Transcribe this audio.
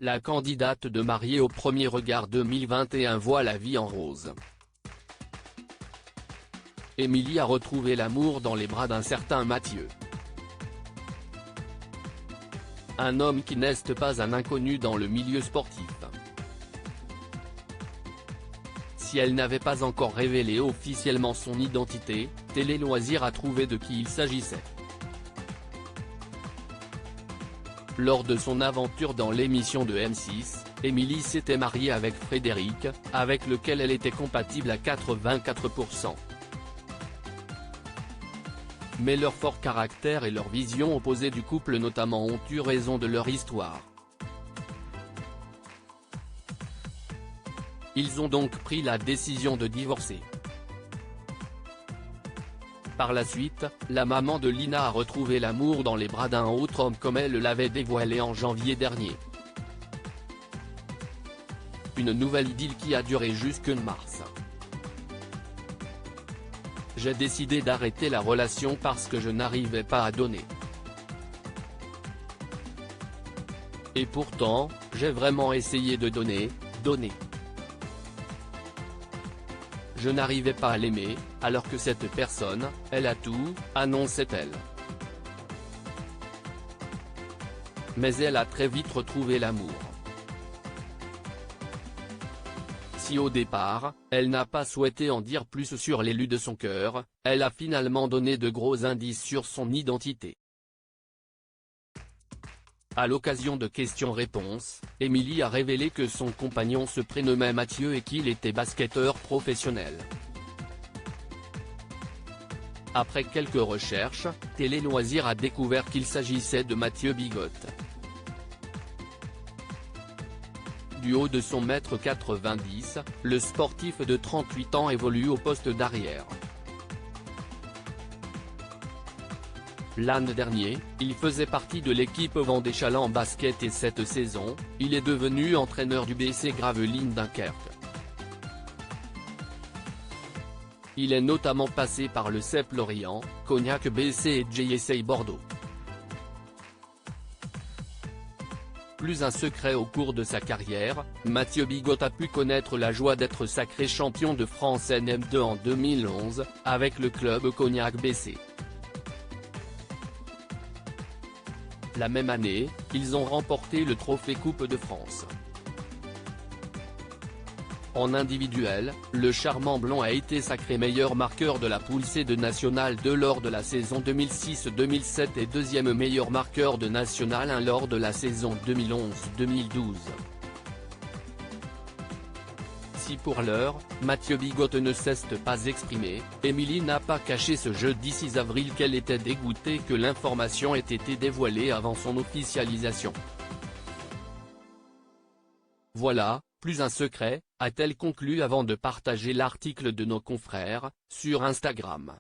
La candidate de Mariée au premier regard 2021 voit la vie en rose. Émilie a retrouvé l'amour dans les bras d'un certain Mathieu. Un homme qui n'est pas un inconnu dans le milieu sportif. Si elle n'avait pas encore révélé officiellement son identité, Télé Loisirs a trouvé de qui il s'agissait. Lors de son aventure dans l'émission de M6, Émilie s'était mariée avec Frédéric, avec lequel elle était compatible à 84%. Mais leur fort caractère et leur vision opposée du couple notamment ont eu raison de leur histoire. Ils ont donc pris la décision de divorcer. Par la suite, la maman de Lina a retrouvé l'amour dans les bras d'un autre homme comme elle l'avait dévoilé en janvier dernier. Une nouvelle idylle qui a duré jusque mars. J'ai décidé d'arrêter la relation parce que je n'arrivais pas à donner. Et pourtant, j'ai vraiment essayé de donner. Je n'arrivais pas à l'aimer, alors que cette personne, elle a tout, annonçait-elle. Mais elle a très vite retrouvé l'amour. Si au départ, elle n'a pas souhaité en dire plus sur l'élu de son cœur, elle a finalement donné de gros indices sur son identité. À l'occasion de questions-réponses, Émilie a révélé que son compagnon se prénommait Mathieu et qu'il était basketteur professionnel. Après quelques recherches, Télé Loisirs a découvert qu'il s'agissait de Mathieu Bigotte. Du haut de son 1,90 m, le sportif de 38 ans évolue au poste d'arrière. L'an dernier, il faisait partie de l'équipe Vendée Challant Basket et cette saison, il est devenu entraîneur du BC Gravelines Dunkerque. Il est notamment passé par le CEP Lorient, Cognac BC et JSA Bordeaux. Plus un secret au cours de sa carrière, Mathieu Bigotte a pu connaître la joie d'être sacré champion de France NM2 en 2011, avec le club Cognac BC. La même année, ils ont remporté le trophée Coupe de France. En individuel, le charmant blond a été sacré meilleur marqueur de la poule C de National 2 lors de la saison 2006-2007 et deuxième meilleur marqueur de National 1 lors de la saison 2011-2012. Si pour l'heure, Mathieu Bigotte ne s'est pas exprimé, Émilie n'a pas caché ce jeudi 6 avril qu'elle était dégoûtée que l'information ait été dévoilée avant son officialisation. Voilà, plus un secret, a-t-elle conclu avant de partager l'article de nos confrères, sur Instagram.